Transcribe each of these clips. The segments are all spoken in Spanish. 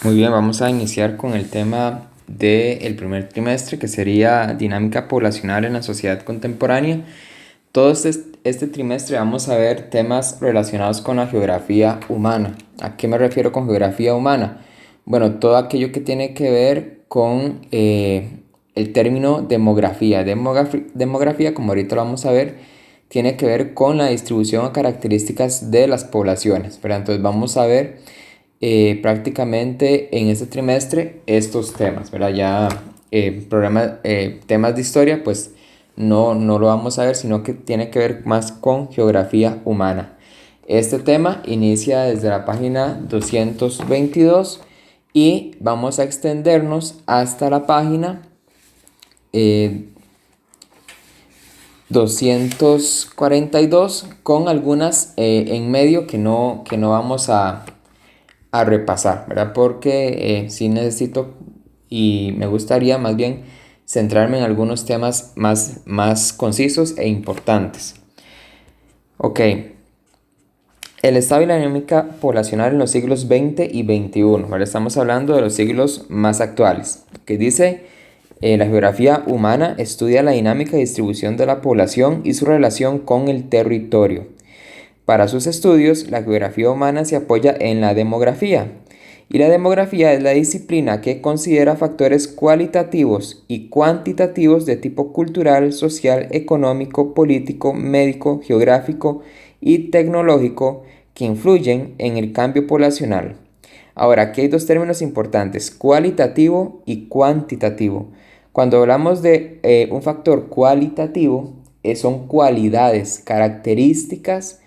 Muy bien, vamos a iniciar con el tema del primer trimestre, que sería dinámica poblacional en la sociedad contemporánea. Todo este trimestre vamos a ver temas relacionados con la geografía humana. ¿A qué me refiero con geografía humana? Bueno, todo aquello que tiene que ver con el término demografía. Demografía, como ahorita lo vamos a ver, tiene que ver con la distribución o características de las poblaciones, ¿verdad? Entonces vamos a ver prácticamente en este trimestre estos temas, ¿verdad? Ya temas de historia, pues no lo vamos a ver, sino que tiene que ver más con geografía humana. Este tema inicia desde la página 222 y vamos a extendernos hasta la página 242 con algunas en medio que no vamos a repasar, ¿verdad? Porque sí necesito y me gustaría más bien centrarme en algunos temas más concisos e importantes. Ok, el estado y la dinámica poblacional en los siglos XX y XXI, ¿vale? Estamos hablando de los siglos más actuales, que dice la geografía humana estudia la dinámica y distribución de la población y su relación con el territorio. Para sus estudios, la geografía humana se apoya en la demografía, y la demografía es la disciplina que considera factores cualitativos y cuantitativos de tipo cultural, social, económico, político, médico, geográfico y tecnológico que influyen en el cambio poblacional. Ahora, aquí hay dos términos importantes, cualitativo y cuantitativo. Cuando hablamos de un factor cualitativo, son cualidades, características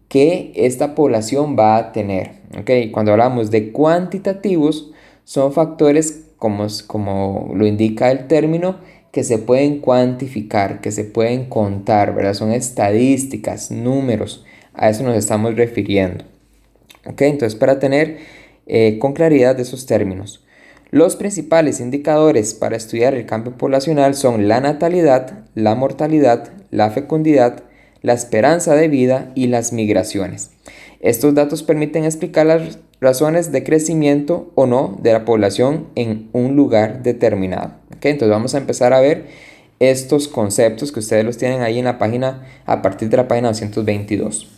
que esta población va a tener. ¿Okay? Cuando hablamos de cuantitativos, son factores, como lo indica el término, que se pueden cuantificar, que se pueden contar, ¿verdad? Son estadísticas, números, a eso nos estamos refiriendo. ¿Okay? Entonces, para tener con claridad de esos términos. Los principales indicadores para estudiar el cambio poblacional son la natalidad, la mortalidad, la fecundidad, la esperanza de vida y las migraciones. Estos datos permiten explicar las razones de crecimiento o no de la población en un lugar determinado. ¿Okay? Entonces vamos a empezar a ver estos conceptos que ustedes los tienen ahí en la página, a partir de la página 222.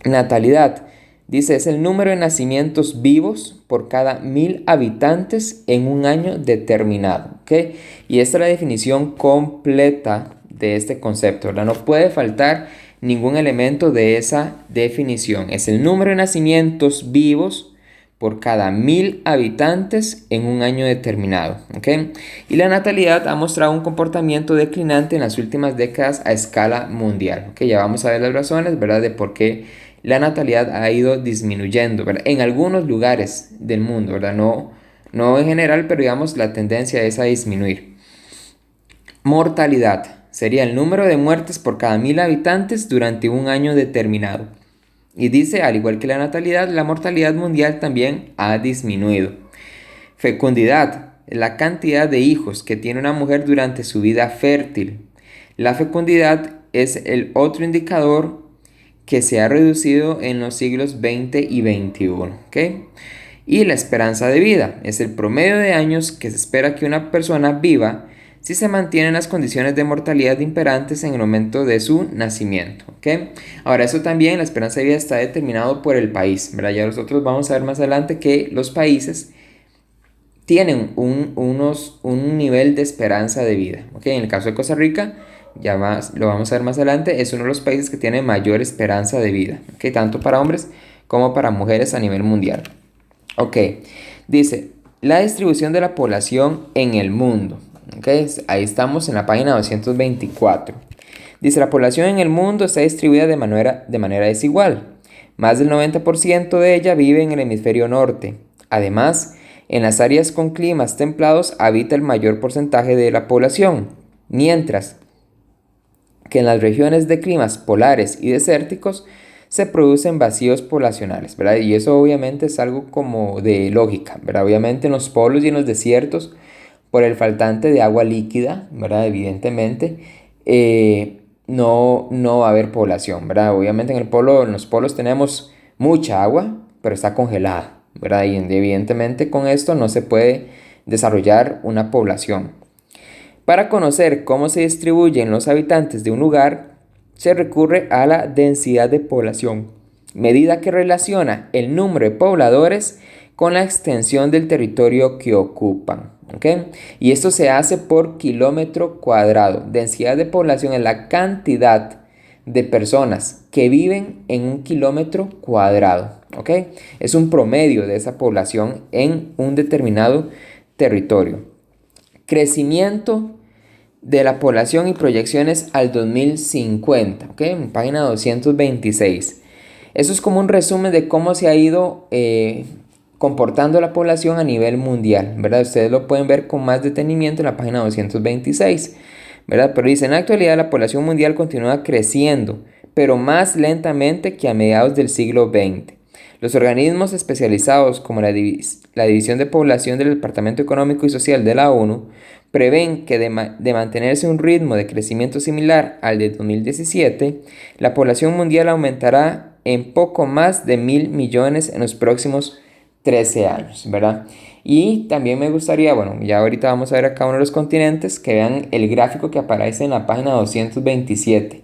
Natalidad. Dice, es el número de nacimientos vivos por cada 1000 habitantes en un año determinado. ¿Okay? Y esta es la definición completa de este concepto, ¿verdad? No puede faltar ningún elemento de esa definición. Es el número de nacimientos vivos por cada 1000 habitantes en un año determinado. ¿Okay? Y la natalidad ha mostrado un comportamiento declinante en las últimas décadas a escala mundial. ¿Okay? Ya vamos a ver las razones, ¿verdad? De por qué la natalidad ha ido disminuyendo, ¿verdad? En algunos lugares del mundo, ¿verdad? No en general, pero digamos la tendencia es a disminuir. Mortalidad sería el número de muertes por cada 1000 habitantes durante un año determinado. Y dice, al igual que la natalidad, la mortalidad mundial también ha disminuido. Fecundidad, la cantidad de hijos que tiene una mujer durante su vida fértil. La fecundidad es el otro indicador que se ha reducido en los siglos XX y XXI. ¿Okay? Y la esperanza de vida es el promedio de años que se espera que una persona viva si se mantienen las condiciones de mortalidad imperantes en el momento de su nacimiento. ¿Okay? Ahora, eso también, la esperanza de vida está determinado por el país, ¿verdad? Ya nosotros vamos a ver más adelante que los países tienen un nivel de esperanza de vida. ¿Okay? En el caso de Costa Rica, lo vamos a ver más adelante, es uno de los países que tiene mayor esperanza de vida, ¿okay? Tanto para hombres como para mujeres a nivel mundial. Ok, dice, la distribución de la población en el mundo. Okay, ahí estamos en la página 224. Dice, la población en el mundo está distribuida de manera desigual. Más del 90% de ella vive en el hemisferio norte. Además, en las áreas con climas templados habita el mayor porcentaje de la población, mientras que en las regiones de climas polares y desérticos se producen vacíos poblacionales, ¿verdad? Y eso obviamente es algo como de lógica, ¿verdad? Obviamente en los polos y en los desiertos, por el faltante de agua líquida, ¿verdad? Evidentemente, no va a haber población, ¿verdad? Obviamente en los polos tenemos mucha agua, pero está congelada, ¿verdad? Y evidentemente con esto no se puede desarrollar una población. Para conocer cómo se distribuyen los habitantes de un lugar, se recurre a la densidad de población, medida que relaciona el número de pobladores con la extensión del territorio que ocupan. ¿Ok? Y esto se hace por kilómetro cuadrado. Densidad de población es la cantidad de personas que viven en un kilómetro cuadrado. ¿Ok? Es un promedio de esa población en un determinado territorio. Crecimiento de la población y proyecciones al 2050, ¿ok? En página 226. Eso es como un resumen de cómo se ha ido comportando la población a nivel mundial, ¿verdad? Ustedes lo pueden ver con más detenimiento en la página 226, ¿verdad? Pero dice, en la actualidad la población mundial continúa creciendo, pero más lentamente que a mediados del siglo XX. Los organismos especializados como la División de Población del Departamento Económico y Social de la ONU prevén que de mantenerse un ritmo de crecimiento similar al de 2017, la población mundial aumentará en poco más de 1.000 millones en los próximos 13 años, ¿verdad? Y también me gustaría, bueno, ya ahorita vamos a ver acá uno de los continentes, que vean el gráfico que aparece en la página 227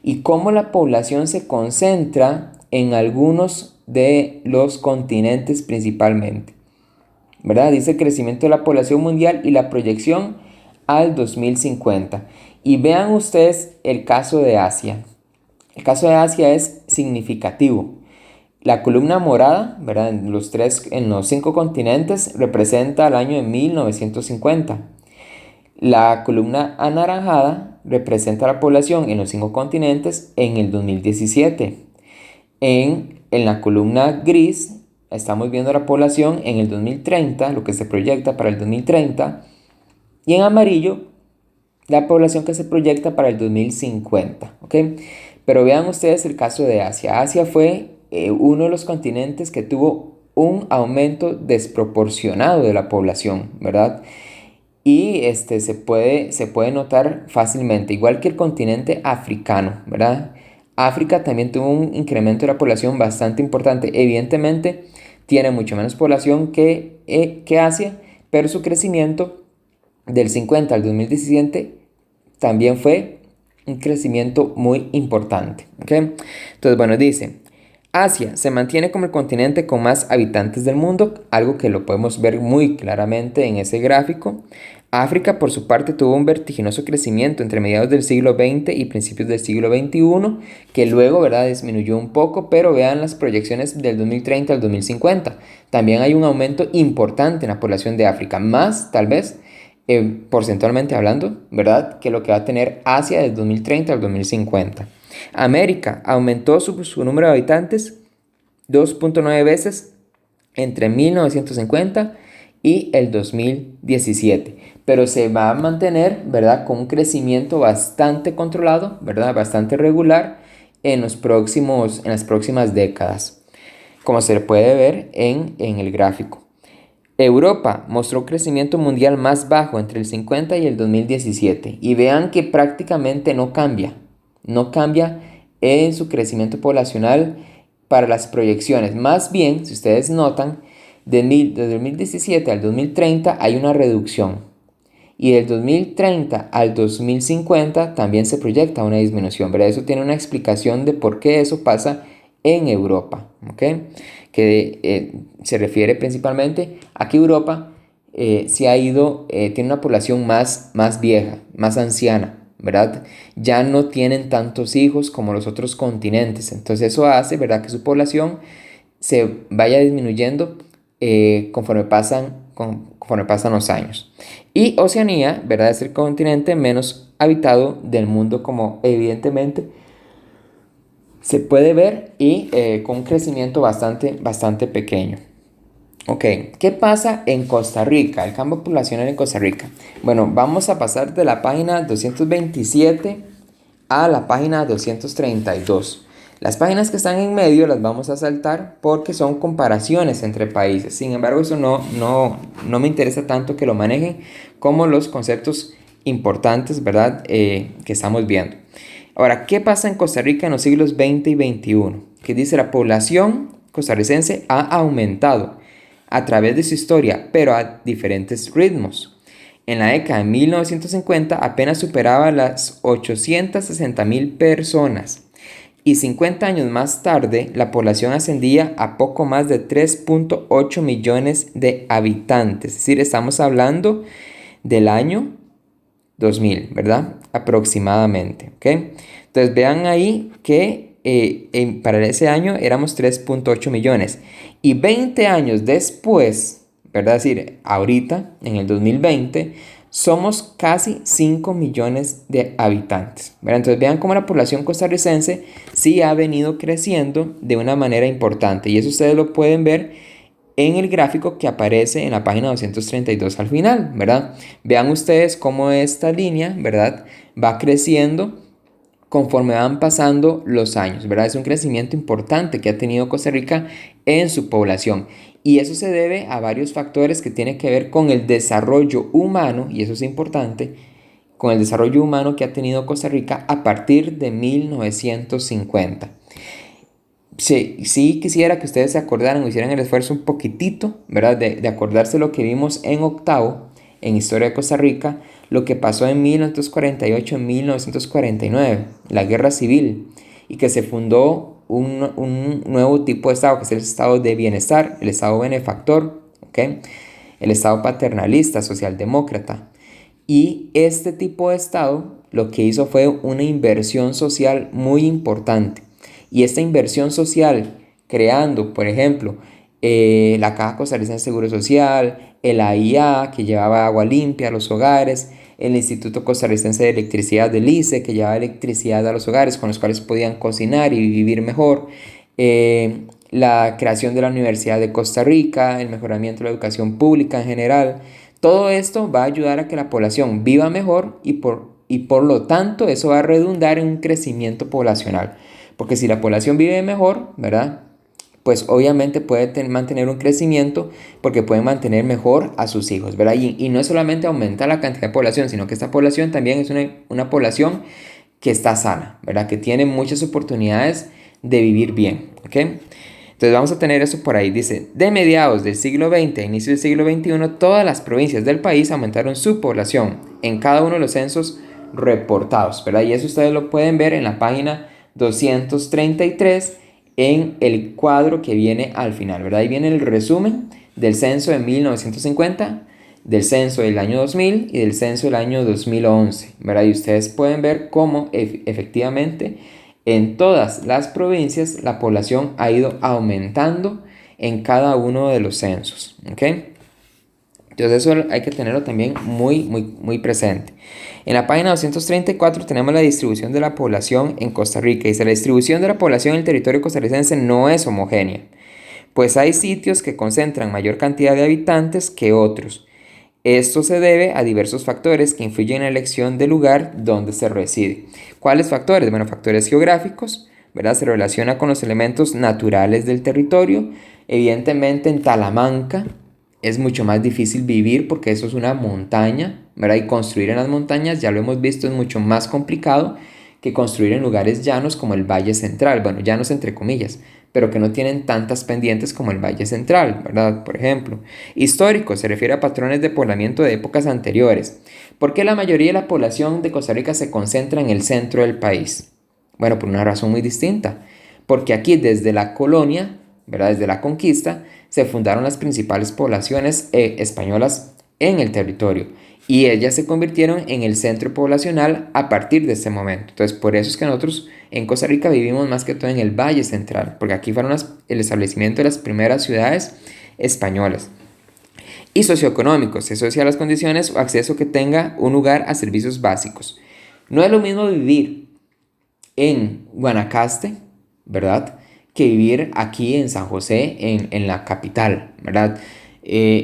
y cómo la población se concentra en algunos de los continentes principalmente, ¿verdad? Dice el crecimiento de la población mundial y la proyección al 2050. Y vean ustedes el caso de Asia. El caso de Asia es significativo. La columna morada, ¿verdad? En los 5 continentes representa el año de 1950. La columna anaranjada representa la población en los 5 continentes en el 2017. En la columna gris estamos viendo la población en el 2030, lo que se proyecta para el 2030. Y en amarillo, la población que se proyecta para el 2050. ¿Ok? Pero vean ustedes el caso de Asia. Asia fue uno de los continentes que tuvo un aumento desproporcionado de la población, ¿verdad? Y se puede notar fácilmente, igual que el continente africano, ¿verdad? África también tuvo un incremento de la población bastante importante. Evidentemente, tiene mucho menos población que Asia, pero su crecimiento del 50 al 2017 también fue un crecimiento muy importante. ¿Ok? Entonces, bueno, dice, Asia se mantiene como el continente con más habitantes del mundo, algo que lo podemos ver muy claramente en ese gráfico. África, por su parte, tuvo un vertiginoso crecimiento entre mediados del siglo XX y principios del siglo XXI, que luego, ¿verdad?, disminuyó un poco, pero vean las proyecciones del 2030 al 2050. También hay un aumento importante en la población de África, más tal vez porcentualmente hablando, ¿verdad?, que lo que va a tener Asia del 2030 al 2050. América aumentó su número de habitantes 2.9 veces entre 1950 y el 2017, pero se va a mantener, ¿verdad?, con un crecimiento bastante controlado, ¿verdad?, bastante regular en las próximas décadas, como se puede ver en el gráfico. Europa mostró un crecimiento mundial más bajo entre el 50 y el 2017 y vean que prácticamente no cambia en su crecimiento poblacional para las proyecciones. Más bien, si ustedes notan, desde 2017 al 2030 hay una reducción y del 2030 al 2050 también se proyecta una disminución, ¿verdad? Eso tiene una explicación de por qué eso pasa en Europa, ¿ok? Que se refiere principalmente a que Europa tiene una población más vieja, más anciana, ¿verdad? Ya no tienen tantos hijos como los otros continentes, entonces eso hace, ¿verdad?, que su población se vaya disminuyendo conforme pasan los años. Y Oceanía, ¿verdad?, es el continente menos habitado del mundo, como evidentemente se puede ver, y con un crecimiento bastante pequeño. Ok, ¿qué pasa en Costa Rica? El cambio poblacional en Costa Rica. Bueno, vamos a pasar de la página 227 a la página 232. Las páginas que están en medio las vamos a saltar porque son comparaciones entre países. Sin embargo, eso no me interesa tanto que lo manejen como los conceptos importantes, ¿verdad?, que estamos viendo. Ahora, ¿qué pasa en Costa Rica en los siglos XX y XXI? Que dice la población costarricense ha aumentado a través de su historia, pero a diferentes ritmos. En la década de 1950 apenas superaba las 860.000 personas y 50 años más tarde la población ascendía a poco más de 3.8 millones de habitantes. Es decir, estamos hablando del año 2000, ¿verdad? Aproximadamente, ¿ok? Entonces vean ahí que para ese año éramos 3.8 millones y 20 años después, ¿verdad? Es decir, ahorita, en el 2020, somos casi 5 millones de habitantes, ¿verdad? Entonces vean cómo la población costarricense sí ha venido creciendo de una manera importante y eso ustedes lo pueden ver en el gráfico que aparece en la página 232 al final, ¿verdad? Vean ustedes cómo esta línea, ¿verdad? Va creciendo conforme van pasando los años, ¿verdad? Es un crecimiento importante que ha tenido Costa Rica en su población. Y eso se debe a varios factores que tienen que ver con el desarrollo humano, y eso es importante, con el desarrollo humano que ha tenido Costa Rica a partir de 1950. Sí, sí quisiera que ustedes se acordaran o hicieran el esfuerzo un poquitito, ¿verdad? De acordarse lo que vimos en octavo, en Historia de Costa Rica, lo que pasó en 1948, en 1949, la Guerra Civil, y que se fundó un nuevo tipo de Estado, que es el Estado de Bienestar, el Estado benefactor, ¿ok? El Estado paternalista, socialdemócrata. Y este tipo de Estado lo que hizo fue una inversión social muy importante. Y esta inversión social, creando, por ejemplo, la Caja Costarricense de Seguro Social, el AIA, que llevaba agua limpia a los hogares, el Instituto Costarricense de Electricidad del ICE, que llevaba electricidad a los hogares con los cuales podían cocinar y vivir mejor, la creación de la Universidad de Costa Rica, el mejoramiento de la educación pública en general. Todo esto va a ayudar a que la población viva mejor y por lo tanto eso va a redundar en un crecimiento poblacional. Porque si la población vive mejor, ¿verdad? Pues obviamente puede mantener un crecimiento porque puede mantener mejor a sus hijos, ¿verdad? Y no es solamente aumentar la cantidad de población, sino que esta población también es una población que está sana, ¿verdad? Que tiene muchas oportunidades de vivir bien, ¿ok? Entonces vamos a tener eso por ahí. Dice, de mediados del siglo XX a inicio del siglo XXI, todas las provincias del país aumentaron su población en cada uno de los censos reportados, ¿verdad? Y eso ustedes lo pueden ver en la página 233 en el cuadro que viene al final, ¿verdad? Ahí viene el resumen del censo de 1950, del censo del año 2000 y del censo del año 2011, ¿verdad? Y ustedes pueden ver cómo efectivamente en todas las provincias la población ha ido aumentando en cada uno de los censos, ¿ok? Entonces eso hay que tenerlo también muy presente. En la página 234 tenemos la distribución de la población en Costa Rica. Dice, la distribución de la población en el territorio costarricense no es homogénea, pues hay sitios que concentran mayor cantidad de habitantes que otros. Esto se debe a diversos factores que influyen en la elección del lugar donde se reside. ¿Cuáles factores? Bueno, factores geográficos, ¿verdad? Se relaciona con los elementos naturales del territorio. Evidentemente en Talamanca es mucho más difícil vivir porque eso es una montaña, ¿verdad? Y construir en las montañas, ya lo hemos visto, es mucho más complicado que construir en lugares llanos como el Valle Central. Bueno, llanos entre comillas, pero que no tienen tantas pendientes como el Valle Central, ¿verdad? Por ejemplo. Histórico, se refiere a patrones de poblamiento de épocas anteriores. ¿Por qué la mayoría de la población de Costa Rica se concentra en el centro del país? Bueno, por una razón muy distinta. Porque aquí desde la colonia, ¿verdad? Desde la conquista, se fundaron las principales poblaciones españolas en el territorio y ellas se convirtieron en el centro poblacional a partir de ese momento. Entonces, por eso es que nosotros en Costa Rica vivimos más que todo en el Valle Central, porque aquí fueron el establecimiento de las primeras ciudades españolas. Y socioeconómicos, se asocia a las condiciones o acceso que tenga un lugar a servicios básicos. No es lo mismo vivir en Guanacaste, ¿verdad? Que vivir aquí en San José, en la capital, ¿verdad?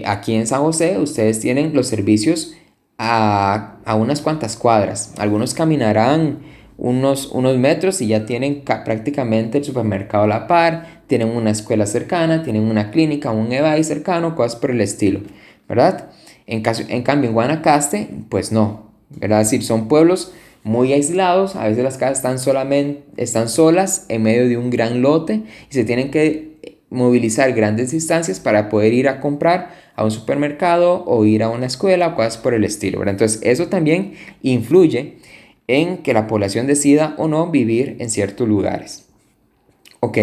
Aquí en San José ustedes tienen los servicios a unas cuantas cuadras. Algunos caminarán unos metros y ya tienen prácticamente el supermercado a la par, tienen una escuela cercana, tienen una clínica, un EVAI cercano, cosas por el estilo, ¿verdad? En cambio en Guanacaste, pues no, ¿verdad? Es decir, son pueblos muy aislados, a veces las casas están solas en medio de un gran lote y se tienen que movilizar grandes distancias para poder ir a comprar a un supermercado o ir a una escuela o cosas por el estilo, ¿verdad? Entonces eso también influye en que la población decida o no vivir en ciertos lugares. Ok,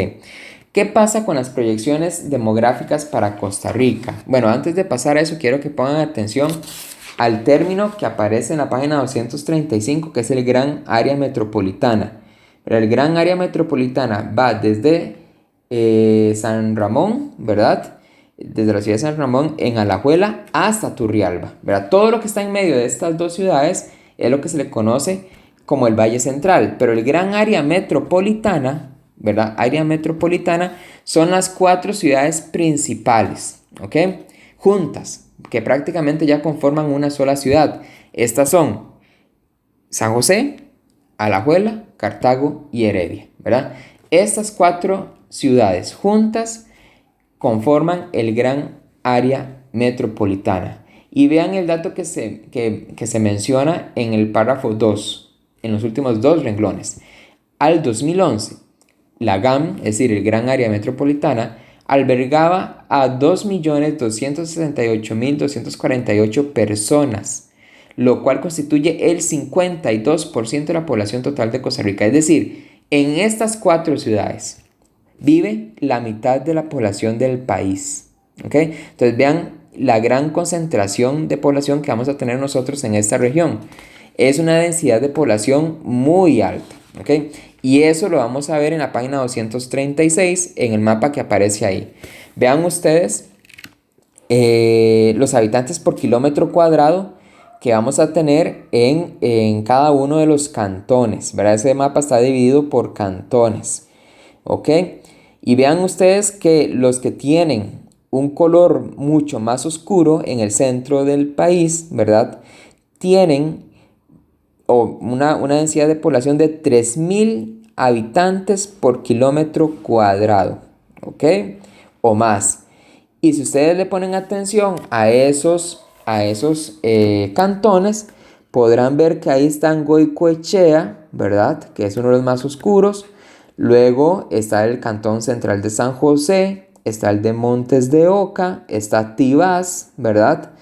¿qué pasa con las proyecciones demográficas para Costa Rica? Bueno, antes de pasar a eso, quiero que pongan atención al término que aparece en la página 235, que es el Gran Área Metropolitana. Pero el Gran Área Metropolitana va desde San Ramón, ¿verdad? Desde la ciudad de San Ramón en Alajuela hasta Turrialba, ¿verdad? Todo lo que está en medio de estas dos ciudades es lo que se le conoce como el Valle Central, pero el Gran Área Metropolitana, ¿verdad? Área metropolitana son las 4 ciudades principales, ¿ok? Juntas, que prácticamente ya conforman una sola ciudad. Estas son San José, Alajuela, Cartago y Heredia, ¿verdad? Estas 4 ciudades juntas conforman el Gran Área Metropolitana. Y vean el dato que se menciona en el párrafo 2, en los últimos 2 renglones. Al 2011, la GAM, es decir, el Gran Área Metropolitana, albergaba a 2.268.248 personas, lo cual constituye el 52% de la población total de Costa Rica. Es decir, en estas 4 ciudades vive la mitad de la población del país. ¿Ok? Entonces vean la gran concentración de población que vamos a tener nosotros en esta región. Es una densidad de población muy alta. ¿Ok? Y eso lo vamos a ver en la página 236 en el mapa que aparece ahí. Vean ustedes los habitantes por kilómetro cuadrado que vamos a tener en cada uno de los cantones, ¿verdad? Ese mapa está dividido por cantones, ¿ok? Y vean ustedes que los que tienen un color mucho más oscuro en el centro del país, ¿verdad? Tienen una densidad de población de 3.000 habitantes por kilómetro cuadrado, ¿ok? O más. Y si ustedes le ponen atención a esos cantones, podrán ver que ahí están Goicoechea, ¿verdad? Que es uno de los más oscuros. Luego está el cantón central de San José, está el de Montes de Oca, está Tibás, ¿verdad?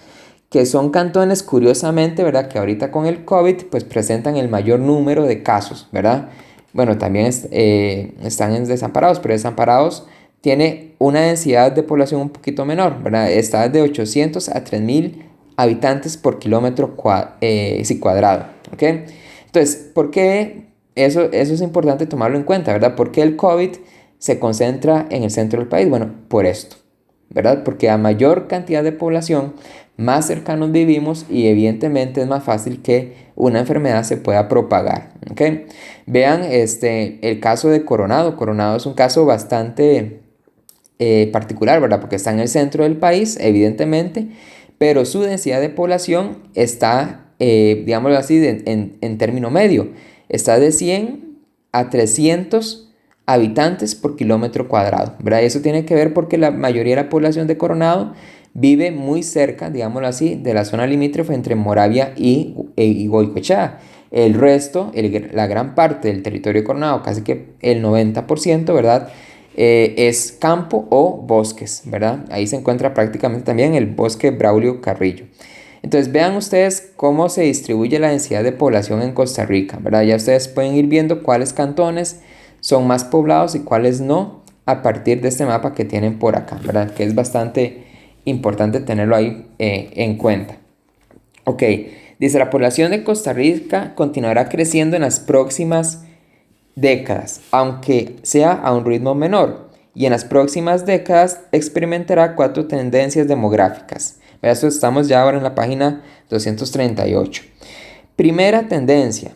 Que son cantones, curiosamente, ¿verdad? Que ahorita con el COVID, pues presentan el mayor número de casos, ¿verdad? Bueno, también están en Desamparados, pero Desamparados tiene una densidad de población un poquito menor, ¿verdad? Está de 800 a 3.000 habitantes por kilómetro cuadrado, ¿ok? Entonces, ¿por qué eso es importante tomarlo en cuenta, ¿verdad? ¿Por qué el COVID se concentra en el centro del país? Bueno, por esto, ¿verdad? Porque a mayor cantidad de población, más cercanos vivimos y evidentemente es más fácil que una enfermedad se pueda propagar, ¿ok? Vean el caso de Coronado. Coronado es un caso bastante particular, ¿verdad? Porque está en el centro del país, evidentemente, pero su densidad de población está, digámoslo así, en término medio. Está de 100 a 300 habitantes por kilómetro cuadrado, ¿verdad? Eso tiene que ver porque la mayoría de la población de Coronado vive muy cerca, digámoslo así, de la zona limítrofe entre Moravia y Goicoechea. El resto, la gran parte del territorio de Coronado, casi que el 90%, ¿verdad? Es campo o bosques, ¿verdad? Ahí se encuentra prácticamente también el bosque Braulio Carrillo. Entonces vean ustedes cómo se distribuye la densidad de población en Costa Rica, ¿verdad? Ya ustedes pueden ir viendo cuáles cantones son más poblados y cuáles no a partir de este mapa que tienen por acá, ¿verdad? Que es bastante importante tenerlo ahí en cuenta. Ok, dice la población de Costa Rica continuará creciendo en las próximas décadas, aunque sea a un ritmo menor, y en las próximas décadas experimentará 4 tendencias demográficas. Esto estamos ya ahora en la página 238. Primera tendencia,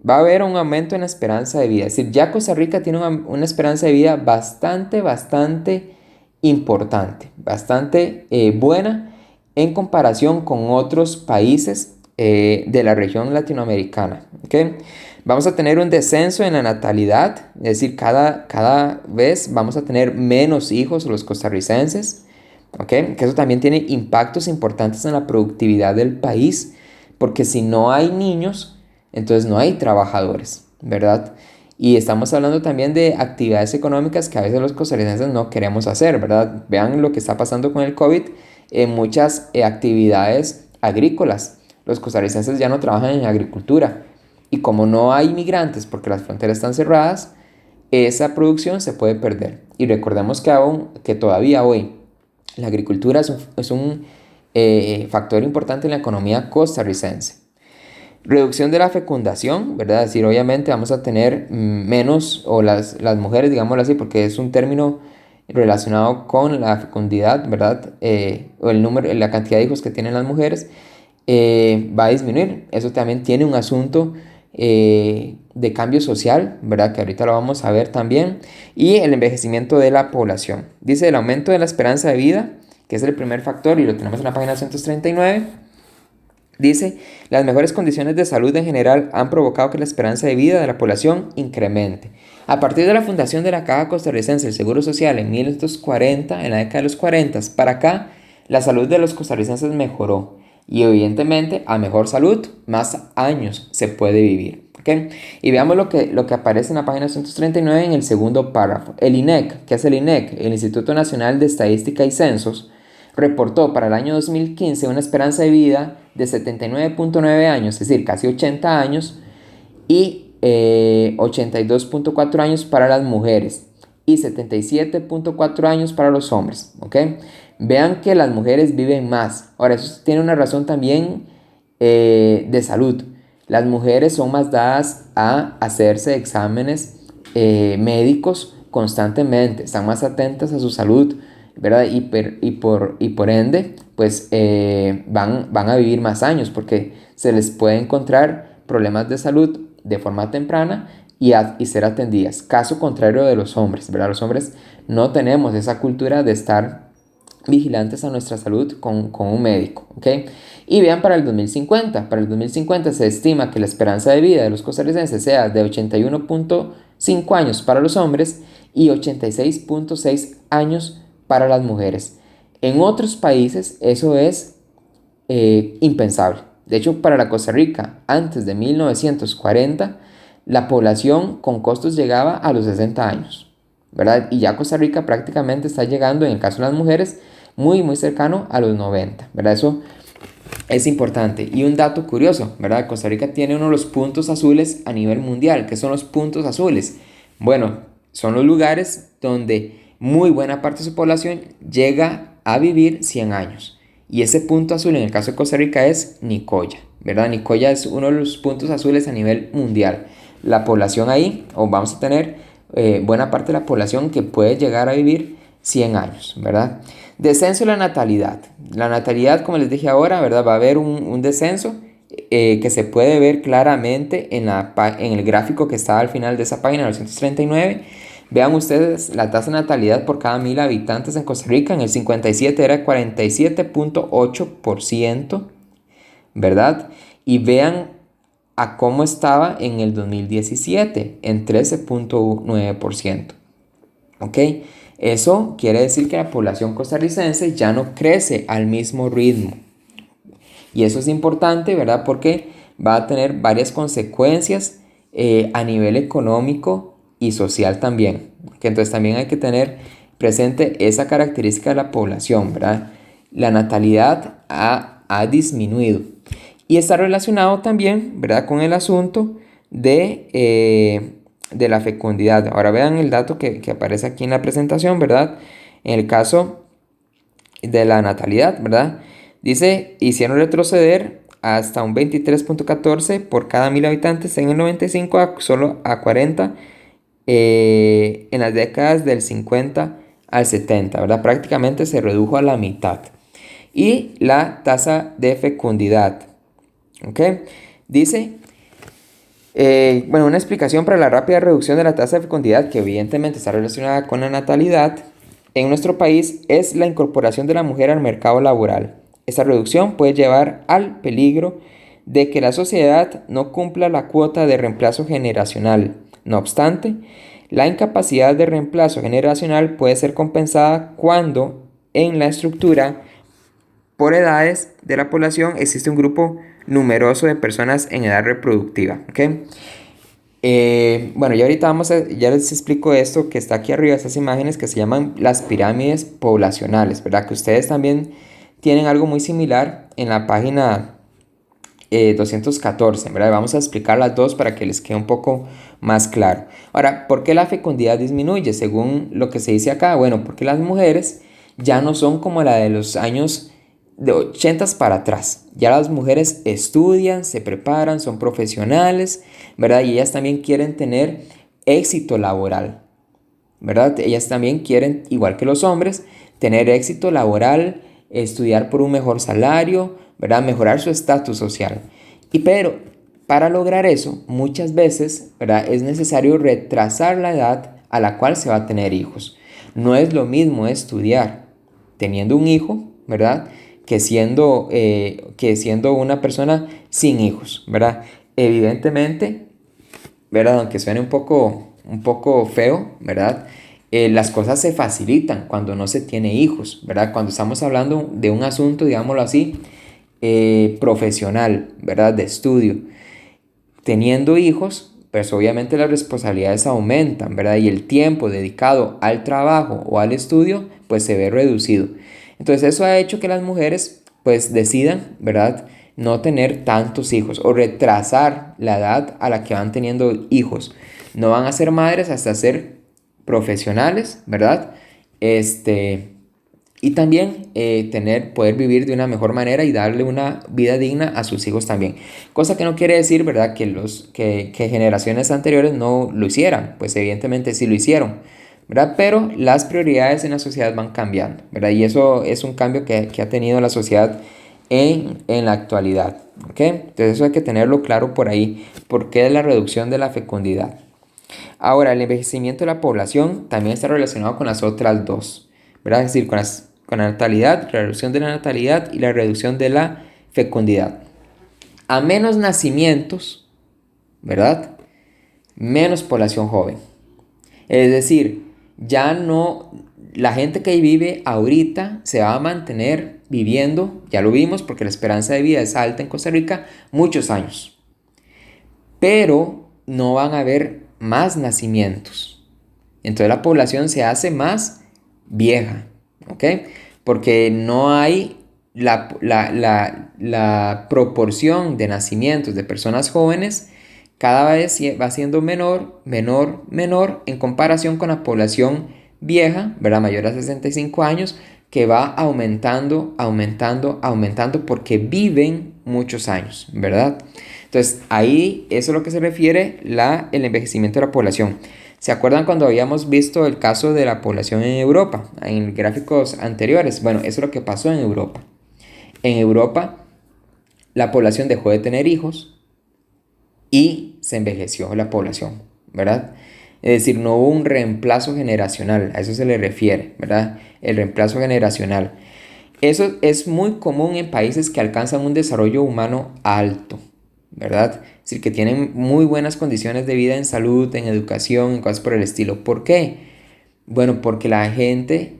va a haber un aumento en la esperanza de vida, es decir, ya Costa Rica tiene una esperanza de vida bastante importante, bastante buena en comparación con otros países de la región latinoamericana, ¿okay? Vamos a tener un descenso en la natalidad, es decir, cada vez vamos a tener menos hijos los costarricenses, ¿okay? Que eso también tiene impactos importantes en la productividad del país, porque si no hay niños, entonces no hay trabajadores, ¿verdad? Y estamos hablando también de actividades económicas que a veces los costarricenses no queremos hacer, ¿verdad? Vean lo que está pasando con el COVID en muchas actividades agrícolas. Los costarricenses ya no trabajan en agricultura. Y como no hay migrantes porque las fronteras están cerradas, esa producción se puede perder. Y recordemos que todavía hoy la agricultura es un factor importante en la economía costarricense. Reducción de la fecundación, ¿verdad? Es decir, obviamente vamos a tener menos, o las mujeres, digámoslo así, porque es un término relacionado con la fecundidad, ¿verdad? O el número, la cantidad de hijos que tienen las mujeres va a disminuir. Eso también tiene un asunto de cambio social, ¿verdad? Que ahorita lo vamos a ver también. Y el envejecimiento de la población. Dice el aumento de la esperanza de vida, que es el primer factor, y lo tenemos en la página 139. Dice, las mejores condiciones de salud en general han provocado que la esperanza de vida de la población incremente. A partir de la fundación de la Caja Costarricense del Seguro Social en 1940, en la década de los 40, para acá, la salud de los costarricenses mejoró. Y evidentemente, a mejor salud, más años se puede vivir. ¿Okay? Y veamos lo que aparece en la página 139 en el segundo párrafo. El INEC, ¿qué es el INEC? El Instituto Nacional de Estadística y Censos, reportó para el año 2015 una esperanza de vida de 79.9 años, es decir, casi 80 años, y 82.4 años para las mujeres y 77.4 años para los hombres. ¿Ok? Vean que las mujeres viven más. Ahora, eso tiene una razón también de salud. Las mujeres son más dadas a hacerse exámenes médicos constantemente, están más atentas a su salud, ¿verdad? Y por ende, pues van a vivir más años porque se les puede encontrar problemas de salud de forma temprana y ser atendidas. Caso contrario de los hombres, ¿verdad? Los hombres no tenemos esa cultura de estar vigilantes a nuestra salud con un médico, ¿ok? Y vean para el 2050. Para el 2050 se estima que la esperanza de vida de los costarricenses sea de 81.5 años para los hombres y 86.6 años para las mujeres. En otros países eso es impensable. De hecho, para la Costa Rica, antes de 1940, la población con costos llegaba a los 60 años, ¿verdad? Y ya Costa Rica prácticamente está llegando, en el caso de las mujeres, muy, muy cercano a los 90, ¿verdad? Eso es importante. Y un dato curioso, ¿verdad? Costa Rica tiene uno de los puntos azules a nivel mundial. ¿Qué son los puntos azules? Bueno, son los lugares donde muy buena parte de su población llega a vivir 100 años. Y ese punto azul en el caso de Costa Rica es Nicoya, ¿verdad? Nicoya es uno de los puntos azules a nivel mundial. La población ahí, o vamos a tener buena parte de la población que puede llegar a vivir 100 años, ¿verdad? Descenso de la natalidad. La natalidad, como les dije ahora, ¿verdad? Va a haber un descenso que se puede ver claramente en el gráfico que está al final de esa página, 239. Vean ustedes la tasa de natalidad por cada 1000 habitantes en Costa Rica. En el 57 era 47.8%, ¿verdad? Y vean a cómo estaba en el 2017, en 13.9%. ¿Ok? Eso quiere decir que la población costarricense ya no crece al mismo ritmo. Y eso es importante, ¿verdad? Porque va a tener varias consecuencias a nivel económico y social también. Que entonces también hay que tener presente esa característica de la población, ¿verdad? La natalidad ha disminuido. Y está relacionado también, ¿verdad? Con el asunto de la fecundidad. Ahora vean el dato que aparece aquí en la presentación, ¿verdad? En el caso de la natalidad, ¿verdad? Dice, hicieron retroceder hasta un 23.14 por cada 1000 habitantes en el 95 solo a 40 en las décadas del 50 al 70, ¿verdad? Prácticamente se redujo a la mitad. Y la tasa de fecundidad, ¿ok? Dice, una explicación para la rápida reducción de la tasa de fecundidad, que evidentemente está relacionada con la natalidad en nuestro país, es la incorporación de la mujer al mercado laboral. Esta reducción puede llevar al peligro de que la sociedad no cumpla la cuota de reemplazo generacional. No obstante, la incapacidad de reemplazo generacional puede ser compensada cuando en la estructura por edades de la población existe un grupo numeroso de personas en edad reproductiva. ¿Okay? Bueno, y ahorita ya les explico esto que está aquí arriba, estas imágenes que se llaman las pirámides poblacionales, ¿verdad? Que ustedes también tienen algo muy similar en la página 214, ¿verdad? Vamos a explicar las dos para que les quede un poco más claro. Ahora, ¿por qué la fecundidad disminuye? Según lo que se dice acá, bueno, porque las mujeres ya no son como la de los años de 80 para atrás. Ya las mujeres estudian, se preparan, son profesionales, ¿verdad? Y ellas también quieren tener éxito laboral, ¿verdad? Ellas también quieren, igual que los hombres, tener éxito laboral, estudiar por un mejor salario, ¿verdad? Mejorar su estatus social. Pero para lograr eso, muchas veces, ¿verdad? Es necesario retrasar la edad a la cual se va a tener hijos. No es lo mismo estudiar teniendo un hijo, ¿verdad? Que siendo una persona sin hijos, ¿verdad? Evidentemente, ¿verdad? Aunque suene un poco feo, ¿verdad? Las cosas se facilitan cuando no se tiene hijos, ¿verdad? Cuando estamos hablando de un asunto, digámoslo así, profesional, ¿verdad? De estudio. Teniendo hijos, pues obviamente las responsabilidades aumentan, ¿verdad? Y el tiempo dedicado al trabajo o al estudio, pues se ve reducido. Entonces eso ha hecho que las mujeres, pues decidan, ¿verdad? No tener tantos hijos o retrasar la edad a la que van teniendo hijos. No van a ser madres hasta ser profesionales, ¿verdad? Y también poder vivir de una mejor manera y darle una vida digna a sus hijos también. Cosa que no quiere decir, ¿verdad?, que generaciones anteriores no lo hicieran. Pues evidentemente sí lo hicieron, ¿verdad? Pero las prioridades en la sociedad van cambiando, ¿verdad? Y eso es un cambio que ha tenido la sociedad en la actualidad, ¿ok? Entonces eso hay que tenerlo claro por ahí. ¿Por qué la reducción de la fecundidad? Ahora, el envejecimiento de la población también está relacionado con las otras dos, ¿verdad? Es decir, con la natalidad, la reducción de la natalidad y la reducción de la fecundidad. A menos nacimientos, ¿verdad? Menos población joven. Es decir, ya no, la gente que vive ahorita se va a mantener viviendo, ya lo vimos porque la esperanza de vida es alta en Costa Rica, muchos años. Pero no van a haber más nacimientos. Entonces la población se hace más vieja, ¿ok? Porque no hay la proporción de nacimientos de personas jóvenes cada vez va siendo menor, menor, menor en comparación con la población vieja, ¿verdad? Mayor a 65 años, que va aumentando, aumentando, aumentando porque viven muchos años, ¿verdad? Entonces, ahí eso es lo que se refiere el envejecimiento de la población. ¿Se acuerdan cuando habíamos visto el caso de la población en Europa, en gráficos anteriores? Bueno, eso es lo que pasó en Europa. En Europa, la población dejó de tener hijos y se envejeció la población, ¿verdad? Es decir, no hubo un reemplazo generacional, a eso se le refiere, ¿verdad? El reemplazo generacional. Eso es muy común en países que alcanzan un desarrollo humano alto, ¿verdad? Es decir, que tienen muy buenas condiciones de vida en salud, en educación, en cosas por el estilo. ¿Por qué? Bueno, porque la gente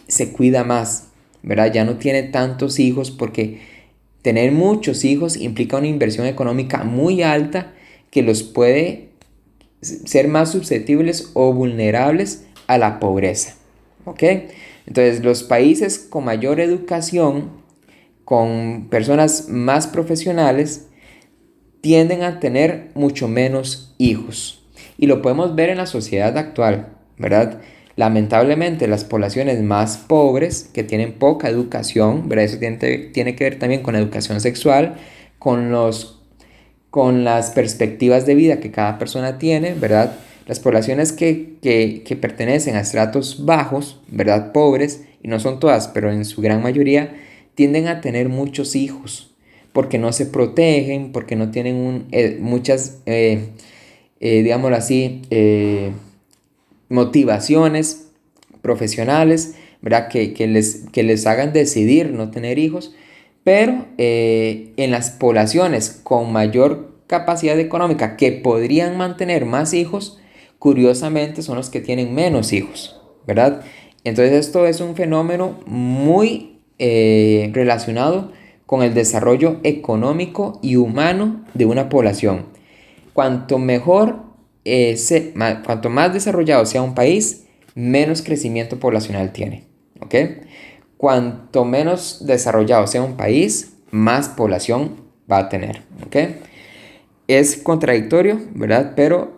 se cuida más, ¿verdad? Ya no tiene tantos hijos porque tener muchos hijos implica una inversión económica muy alta que los puede ser más susceptibles o vulnerables a la pobreza, ¿ok? Entonces, los países con mayor educación, con personas más profesionales, tienden a tener mucho menos hijos. Y lo podemos ver en la sociedad actual, ¿verdad? Lamentablemente, las poblaciones más pobres, que tienen poca educación, ¿verdad? Eso tiene que ver también con la educación sexual, con las perspectivas de vida que cada persona tiene, ¿verdad? Las poblaciones que pertenecen a estratos bajos, ¿verdad? Pobres, y no son todas, pero en su gran mayoría, tienden a tener muchos hijos, porque no se protegen, porque no tienen muchas, digámoslo así, motivaciones profesionales, ¿verdad? Que les hagan decidir no tener hijos. Pero en las poblaciones con mayor capacidad económica que podrían mantener más hijos, curiosamente son los que tienen menos hijos, ¿verdad? Entonces esto es un fenómeno muy relacionado con el desarrollo económico y humano de una población. Cuanto mejor cuanto más desarrollado sea un país, menos crecimiento poblacional tiene. ¿Ok? Cuanto menos desarrollado sea un país, más población va a tener. ¿Ok? Es contradictorio, ¿verdad? Pero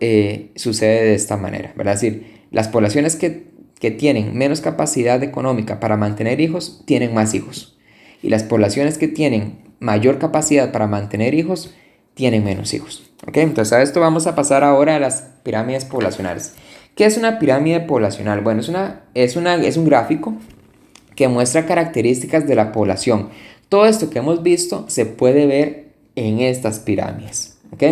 sucede de esta manera, ¿verdad? Es decir, las poblaciones que tienen menos capacidad económica para mantener hijos, tienen más hijos. Y las poblaciones que tienen mayor capacidad para mantener hijos, tienen menos hijos. ¿Ok? Entonces a esto vamos a pasar ahora a las pirámides poblacionales. ¿Qué es una pirámide poblacional? Bueno, es un gráfico que muestra características de la población. Todo esto que hemos visto se puede ver en estas pirámides. ¿Ok?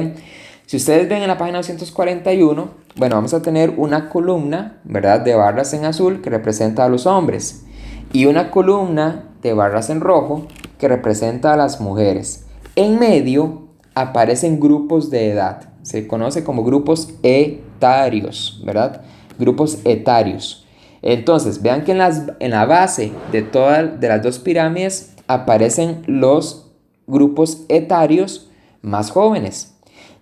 Si ustedes ven en la página 241, bueno, vamos a tener una columna, ¿verdad?, de barras en azul que representa a los hombres y una columna de barras en rojo que representa a las mujeres. En medio aparecen grupos de edad. Se conoce como grupos etarios, ¿verdad? Grupos etarios. Entonces, vean que en la base de las dos pirámides aparecen los grupos etarios más jóvenes,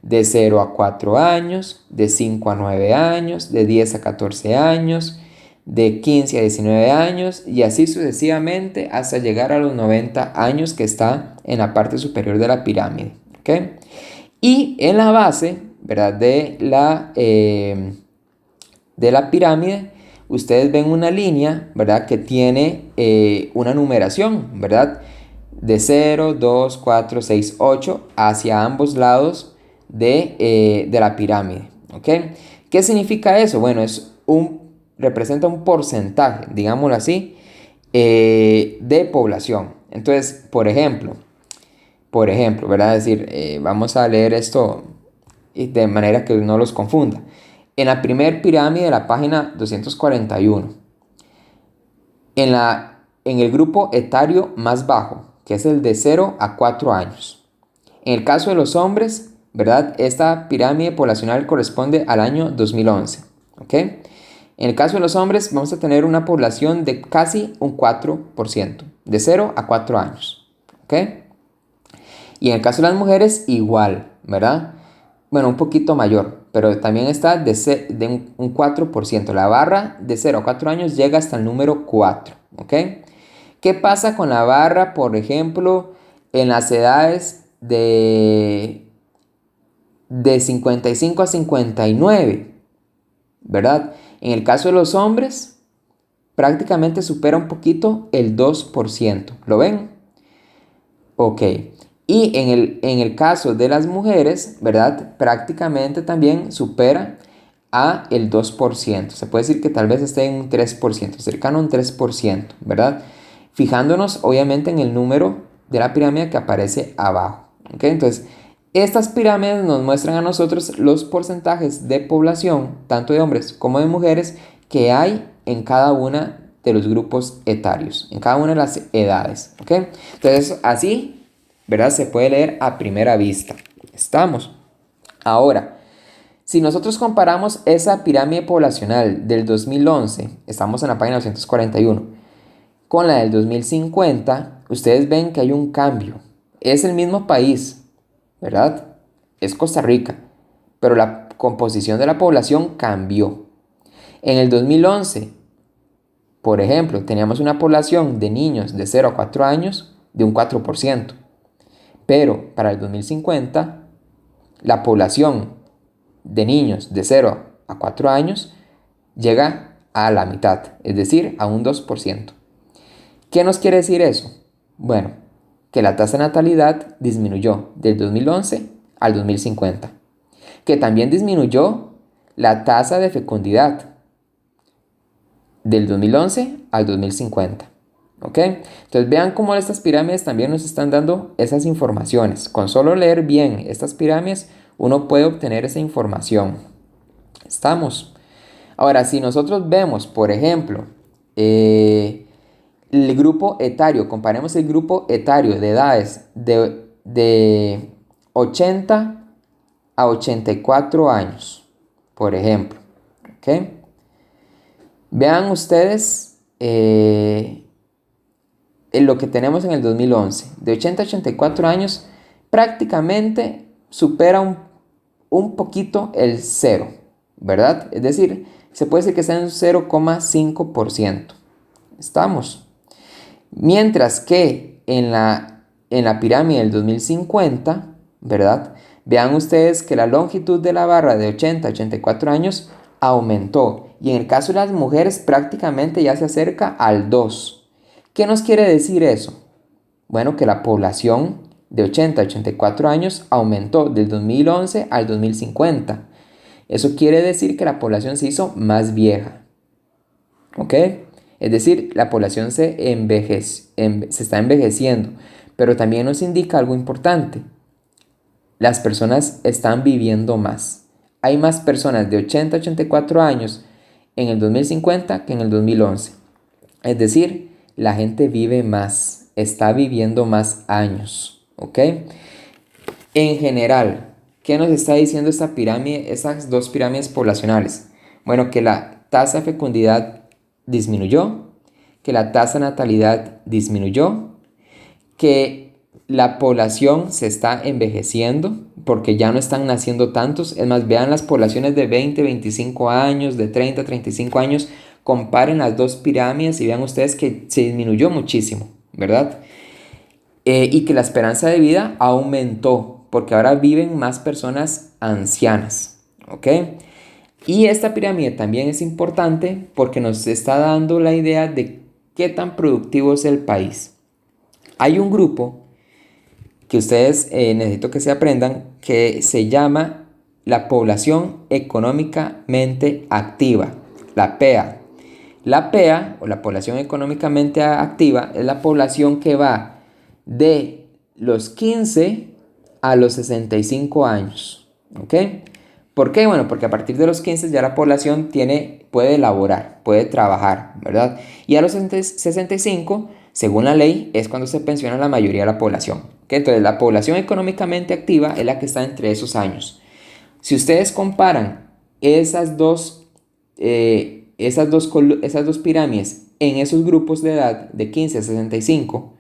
de 0 a 4 años, de 5 a 9 años, de 10 a 14 años, de 15 a 19 años y así sucesivamente hasta llegar a los 90 años que está en la parte superior de la pirámide. ¿Okay? Y en la base, ¿verdad?, de la pirámide, ustedes ven una línea, ¿verdad?, que tiene una numeración, ¿verdad?, de 0, 2, 4, 6, 8 hacia ambos lados de la pirámide. ¿Ok? ¿Qué significa eso? Bueno, representa un porcentaje, digámoslo así, de población. Entonces, ¿verdad? Es decir, vamos a leer esto de manera que no los confunda. En la primer pirámide de la página 241, en el grupo etario más bajo, que es el de 0 a 4 años. En el caso de los hombres, ¿verdad?, esta pirámide poblacional corresponde al año 2011. ¿Ok? En el caso de los hombres vamos a tener una población de casi un 4%, de 0 a 4 años. ¿Ok? Y en el caso de las mujeres, igual, ¿verdad? Bueno, un poquito mayor, pero también está de un 4%. La barra de 0 a 4 años llega hasta el número 4. ¿Ok? ¿Qué pasa con la barra, por ejemplo, en las edades de 55 a 59? ¿Verdad? En el caso de los hombres, prácticamente supera un poquito el 2%. ¿Lo ven? Ok. Y en el caso de las mujeres, ¿verdad?, prácticamente también supera a el 2%. Se puede decir que tal vez esté en un 3%, cercano a un 3%, ¿verdad? Fijándonos obviamente en el número de la pirámide que aparece abajo. ¿Ok? Entonces, estas pirámides nos muestran a nosotros los porcentajes de población, tanto de hombres como de mujeres, que hay en cada una de los grupos etarios, en cada una de las edades. ¿Ok? Entonces, así, ¿verdad?, se puede leer a primera vista. Estamos. Ahora, si nosotros comparamos esa pirámide poblacional del 2011, estamos en la página 241, con la del 2050, ustedes ven que hay un cambio. Es el mismo país, ¿verdad? Es Costa Rica, pero la composición de la población cambió. En el 2011, por ejemplo, teníamos una población de niños de 0 a 4 años de un 4%. Pero para el 2050, la población de niños de 0 a 4 años llega a la mitad, es decir, a un 2%. ¿Qué nos quiere decir eso? Bueno, que la tasa de natalidad disminuyó del 2011 al 2050. Que también disminuyó la tasa de fecundidad del 2011 al 2050. ¿Ok? Entonces vean cómo estas pirámides también nos están dando esas informaciones. Con solo leer bien estas pirámides, uno puede obtener esa información. ¿Estamos? Ahora, si nosotros vemos, por ejemplo, el grupo etario, comparemos el grupo etario de edades de 80 a 84 años, por ejemplo. ¿Ok? Vean ustedes lo que tenemos en el 2011. De 80 a 84 años, prácticamente supera un poquito el 0. ¿verdad? Es decir, se puede decir que está en un 0,5%. Estamos. Mientras que en la pirámide del 2050, ¿verdad? Vean ustedes que la longitud de la barra de 80 a 84 años aumentó. Y en el caso de las mujeres prácticamente ya se acerca al 2. ¿Qué nos quiere decir eso? Bueno, que la población de 80 a 84 años aumentó del 2011 al 2050. Eso quiere decir que la población se hizo más vieja. ¿Ok? Es decir, la población se está envejeciendo. Pero también nos indica algo importante. Las personas están viviendo más. Hay más personas de 80 a 84 años en el 2050 que en el 2011. Es decir, la gente vive más, está viviendo más años. ¿Ok? En general, ¿qué nos está diciendo esta pirámide, esas dos pirámides poblacionales? Bueno, que la tasa de fecundidad disminuyó, que la tasa de natalidad disminuyó, que la población se está envejeciendo porque ya no están naciendo tantos. Es más, vean las poblaciones de 20, 25 años, de 30, 35 años, comparen las dos pirámides y vean ustedes que se disminuyó muchísimo, ¿verdad? Y que la esperanza de vida aumentó porque ahora viven más personas ancianas, ¿ok? Y esta pirámide también es importante porque nos está dando la idea de qué tan productivo es el país. Hay un grupo que ustedes necesito que se aprendan que se llama la población económicamente activa, la PEA. La PEA o la población económicamente activa es la población que va de los 15 a los 65 años. ¿Ok? ¿Por qué? Bueno, porque a partir de los 15 ya la población puede laborar, puede trabajar, ¿verdad? Y a los 65, según la ley, es cuando se pensiona la mayoría de la población. ¿Ok? Entonces, la población económicamente activa es la que está entre esos años. Si ustedes comparan esas dos pirámides en esos grupos de edad de 15 a 65,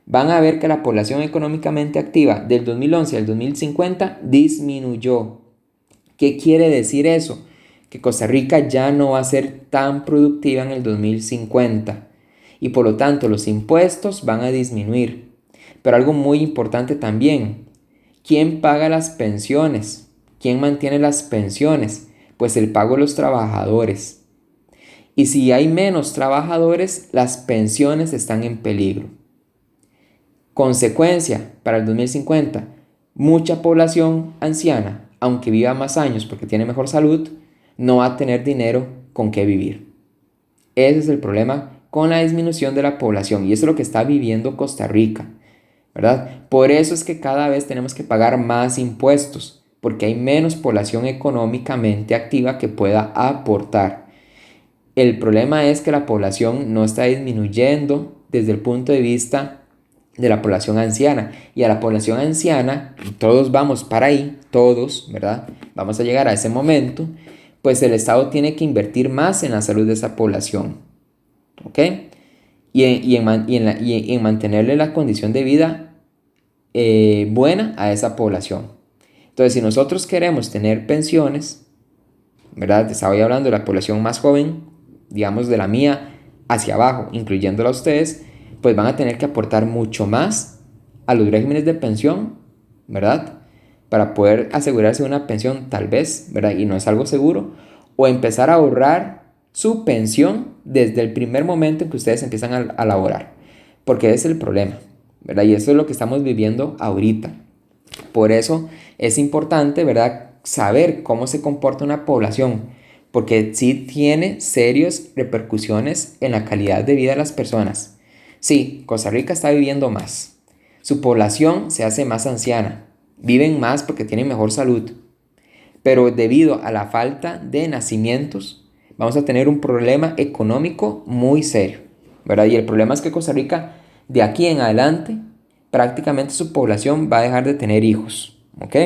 van a ver que la población económicamente activa del 2011 al 2050 disminuyó. ¿Qué quiere decir eso? Que Costa Rica ya no va a ser tan productiva en el 2050 y por lo tanto los impuestos van a disminuir. Pero algo muy importante también, ¿quién paga las pensiones? ¿Quién mantiene las pensiones? Pues el pago de los trabajadores. Y si hay menos trabajadores, las pensiones están en peligro. Consecuencia, para el 2050, mucha población anciana, aunque viva más años porque tiene mejor salud, no va a tener dinero con qué vivir. Ese es el problema con la disminución de la población y eso es lo que está viviendo Costa Rica, ¿verdad? Por eso es que cada vez tenemos que pagar más impuestos, porque hay menos población económicamente activa que pueda aportar. El problema es que la población no está disminuyendo desde el punto de vista de la población anciana. Y a la población anciana, y todos vamos para ahí, todos, ¿verdad? Vamos a llegar a ese momento, pues el Estado tiene que invertir más en la salud de esa población, ¿ok? Y en mantenerle la condición de vida buena a esa población. Entonces, si nosotros queremos tener pensiones, ¿verdad? Estaba hablando de la población más joven, digamos de la mía hacia abajo, incluyéndola a ustedes, pues van a tener que aportar mucho más a los regímenes de pensión, ¿verdad? Para poder asegurarse de una pensión tal vez, ¿verdad? Y no es algo seguro, o empezar a ahorrar su pensión desde el primer momento en que ustedes empiezan a laborar, porque ese es el problema, ¿verdad? Y eso es lo que estamos viviendo ahorita. Por eso es importante, ¿verdad?, saber cómo se comporta una población, porque sí tiene serias repercusiones en la calidad de vida de las personas. Sí, Costa Rica está viviendo más. Su población se hace más anciana. Viven más porque tienen mejor salud. Pero debido a la falta de nacimientos, vamos a tener un problema económico muy serio, ¿verdad? Y el problema es que Costa Rica, de aquí en adelante, prácticamente su población va a dejar de tener hijos, ¿ok?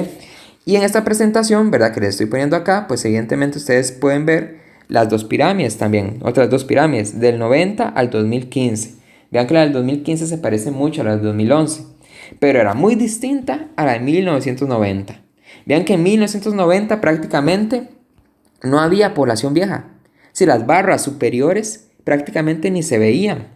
Y en esta presentación, ¿verdad?, que les estoy poniendo acá, pues evidentemente ustedes pueden ver las dos pirámides también, otras dos pirámides, del 90 al 2015. Vean que la del 2015 se parece mucho a la del 2011, pero era muy distinta a la de 1990. Vean que en 1990 prácticamente no había población vieja. Si las barras superiores prácticamente ni se veían.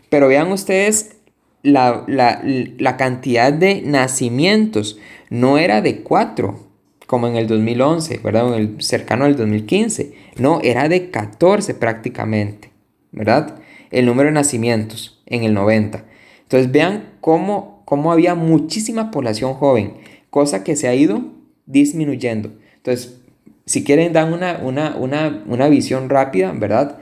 Pero vean ustedes la cantidad de nacimientos. No era de 4 como en el 2011, ¿verdad? O en el cercano al 2015. No, era de 14 prácticamente, ¿verdad? El número de nacimientos en el 90. Entonces vean cómo había muchísima población joven, cosa que se ha ido disminuyendo. Entonces, si quieren, dan una visión rápida, ¿verdad?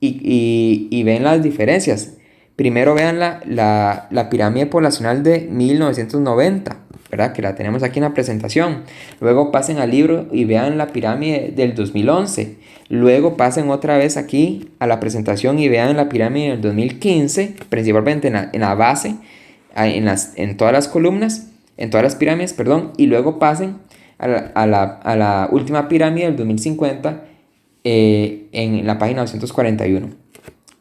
Y ven las diferencias. Primero vean la pirámide poblacional de 1990, ¿verdad? Que la tenemos aquí en la presentación. Luego pasen al libro y vean la pirámide del 2011. Luego pasen otra vez aquí a la presentación y vean la pirámide del 2015, principalmente en la base, en todas las columnas, en todas las pirámides, perdón. Y luego pasen a la última pirámide del 2050 en la página 241.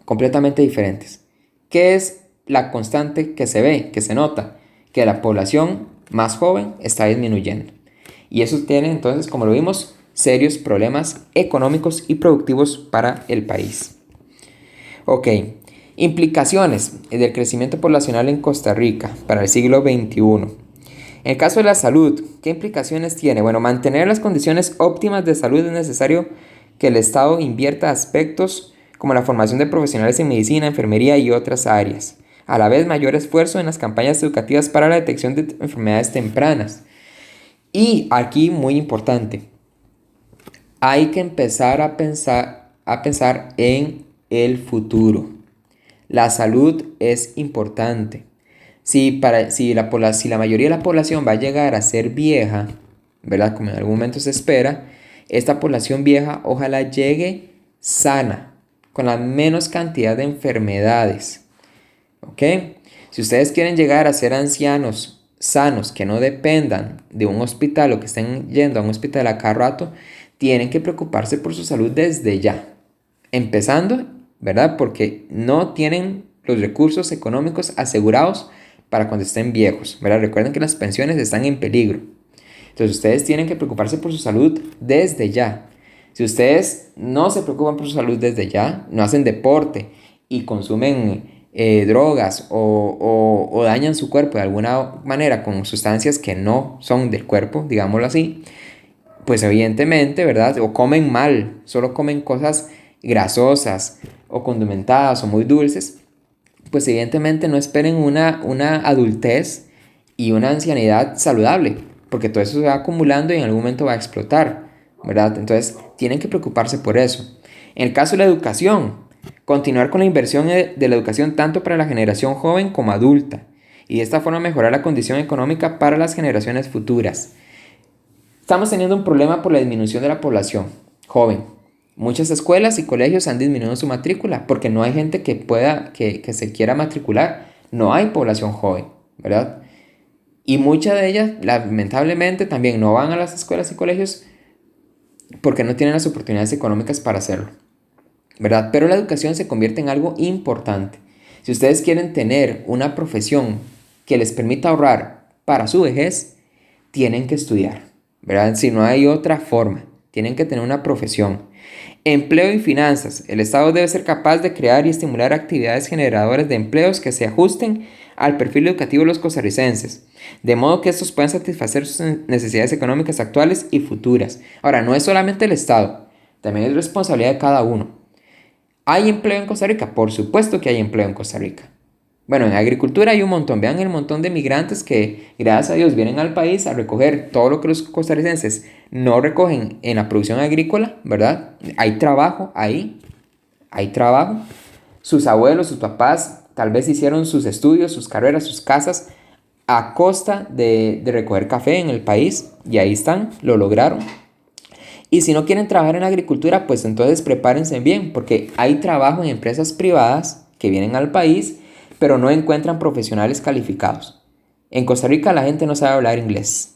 Completamente diferentes. ¿Qué es la constante que se ve, que se nota? Que la población más joven está disminuyendo. Y eso tiene entonces, como lo vimos, serios problemas económicos y productivos para el país. Ok, implicaciones del crecimiento poblacional en Costa Rica para el siglo XXI. En el caso de la salud, ¿qué implicaciones tiene? Bueno, mantener las condiciones óptimas de salud es necesario que el Estado invierta aspectos como la formación de profesionales en medicina, enfermería y otras áreas. A la vez, mayor esfuerzo en las campañas educativas para la detección de enfermedades tempranas. Y aquí, muy importante, hay que empezar a pensar en el futuro. La salud es importante. Si la mayoría de la población va a llegar a ser vieja, ¿verdad? Como en algún momento se espera, esta población vieja ojalá llegue sana, con la menos cantidad de enfermedades. ¿Ok? Si ustedes quieren llegar a ser ancianos sanos, que no dependan de un hospital o que estén yendo a un hospital a cada rato, tienen que preocuparse por su salud desde ya. Empezando, ¿verdad? Porque no tienen los recursos económicos asegurados para cuando estén viejos, ¿verdad? Recuerden que las pensiones están en peligro. Entonces ustedes tienen que preocuparse por su salud desde ya. Si ustedes no se preocupan por su salud desde ya, no hacen deporte y consumen drogas o dañan su cuerpo de alguna manera con sustancias que no son del cuerpo, digámoslo así, pues evidentemente, ¿verdad? O comen mal, solo comen cosas grasosas o condimentadas o muy dulces, pues evidentemente no esperen una adultez y una ancianidad saludable, porque todo eso se va acumulando y en algún momento va a explotar, ¿verdad? Entonces tienen que preocuparse por eso. En el caso de la educación, continuar con la inversión de la educación tanto para la generación joven como adulta, y de esta forma mejorar la condición económica para las generaciones futuras. Estamos teniendo un problema por la disminución de la población joven. Muchas escuelas y colegios han disminuido su matrícula porque no hay gente que se quiera matricular. No hay población joven, ¿verdad? Y muchas de ellas, lamentablemente, también no van a las escuelas y colegios porque no tienen las oportunidades económicas para hacerlo, ¿verdad? Pero la educación se convierte en algo importante. Si ustedes quieren tener una profesión que les permita ahorrar para su vejez, tienen que estudiar, ¿verdad? Si no hay otra forma, tienen que tener una profesión. Empleo y finanzas. El Estado debe ser capaz de crear y estimular actividades generadoras de empleos que se ajusten al perfil educativo de los costarricenses, de modo que estos puedan satisfacer sus necesidades económicas actuales y futuras. Ahora, no es solamente el Estado, también es responsabilidad de cada uno. ¿Hay empleo en Costa Rica? Por supuesto que hay empleo en Costa Rica. Bueno, en agricultura hay un montón. Vean el montón de migrantes que, gracias a Dios, vienen al país a recoger todo lo que los costarricenses no recogen en la producción agrícola, ¿verdad? Hay trabajo ahí, hay trabajo. Sus abuelos, sus papás, tal vez hicieron sus estudios, sus carreras, sus casas a costa de recoger café en el país y ahí están, lo lograron. Y si no quieren trabajar en agricultura, pues entonces prepárense bien, porque hay trabajo en empresas privadas que vienen al país, pero no encuentran profesionales calificados. En Costa Rica la gente no sabe hablar inglés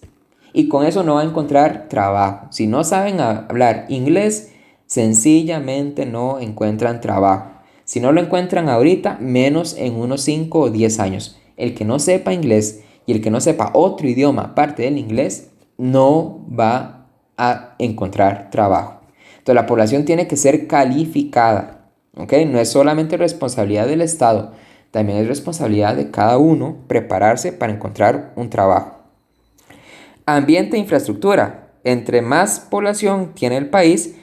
y con eso no va a encontrar trabajo. Si no saben hablar inglés, sencillamente no encuentran trabajo. Si no lo encuentran ahorita, menos en unos 5 o 10 años. El que no sepa inglés y el que no sepa otro idioma aparte del inglés, no va a encontrar trabajo. Entonces la población tiene que ser calificada, ¿ok? No es solamente responsabilidad del Estado, también es responsabilidad de cada uno prepararse para encontrar un trabajo. Ambiente e infraestructura. Entre más población tiene el país,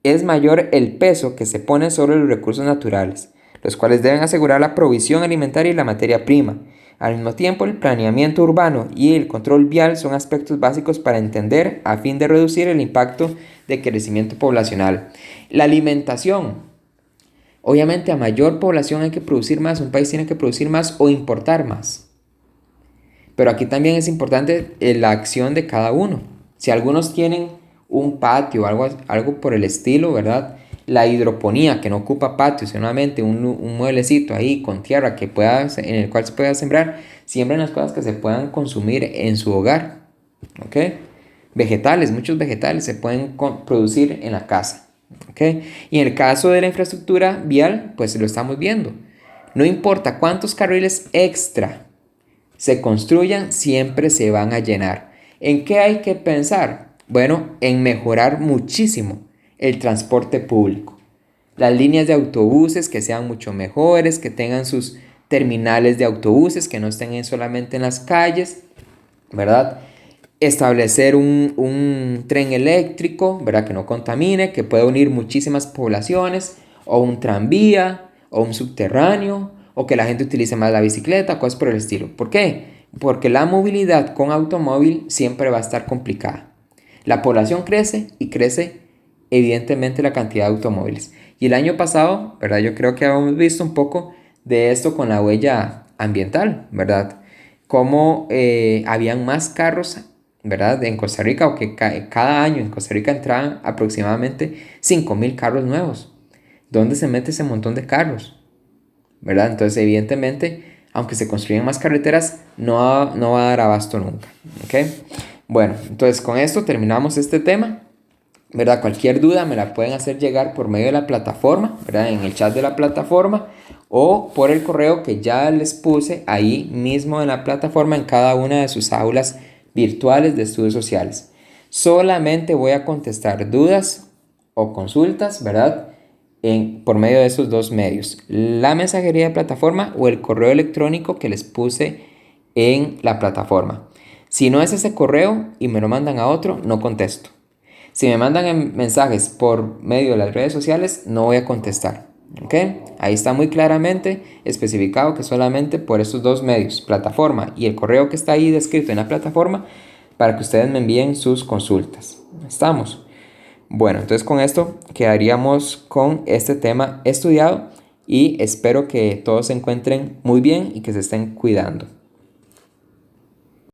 es mayor el peso que se pone sobre los recursos naturales, los cuales deben asegurar la provisión alimentaria y la materia prima. Al mismo tiempo, el planeamiento urbano y el control vial son aspectos básicos para entender a fin de reducir el impacto de crecimiento poblacional. La alimentación. Obviamente, a mayor población hay que producir más, un país tiene que producir más o importar más. Pero aquí también es importante la acción de cada uno. Si algunos tienen un patio o algo por el estilo, ¿verdad? La hidroponía, que no ocupa patio, solamente un mueblecito ahí con tierra en el cual se pueda sembrar, siembren las cosas que se puedan consumir en su hogar. ¿Ok? Vegetales, muchos vegetales se pueden producir en la casa. ¿Ok? Y en el caso de la infraestructura vial, pues lo estamos viendo. No importa cuántos carriles extra se construyan, siempre se van a llenar. ¿En qué hay que pensar? Bueno, en mejorar muchísimo el transporte público. Las líneas de autobuses que sean mucho mejores, que tengan sus terminales de autobuses, que no estén solamente en las calles, ¿verdad? Establecer un tren eléctrico, ¿verdad? Que no contamine, que pueda unir muchísimas poblaciones, o un tranvía, o un subterráneo, o que la gente utilice más la bicicleta, cosas por el estilo. ¿Por qué? Porque la movilidad con automóvil siempre va a estar complicada. La población crece y crece evidentemente la cantidad de automóviles. Y el año pasado, ¿verdad? Yo creo que hemos visto un poco de esto con la huella ambiental, ¿verdad? Cómo habían más carros, ¿verdad? En Costa Rica, o que cada año en Costa Rica entraban aproximadamente 5.000 carros nuevos. ¿Dónde se mete ese montón de carros? ¿Verdad? Entonces, evidentemente, aunque se construyan más carreteras, no va a dar abasto nunca. ¿Ok? Bueno, entonces con esto terminamos este tema. ¿Verdad? Cualquier duda me la pueden hacer llegar por medio de la plataforma, ¿verdad? En el chat de la plataforma, o por el correo que ya les puse ahí mismo en la plataforma en cada una de sus aulas virtuales de estudios sociales. Solamente voy a contestar dudas o consultas, ¿verdad? Por medio de esos dos medios, la mensajería de plataforma o el correo electrónico que les puse en la plataforma. Si no es ese correo y me lo mandan a otro, no contesto. Si me mandan mensajes por medio de las redes sociales, no voy a contestar. ¿Ok? Ahí está muy claramente especificado que solamente por estos dos medios, plataforma y el correo que está ahí descrito en la plataforma, para que ustedes me envíen sus consultas. ¿Estamos? Bueno, entonces con esto quedaríamos con este tema estudiado y espero que todos se encuentren muy bien y que se estén cuidando.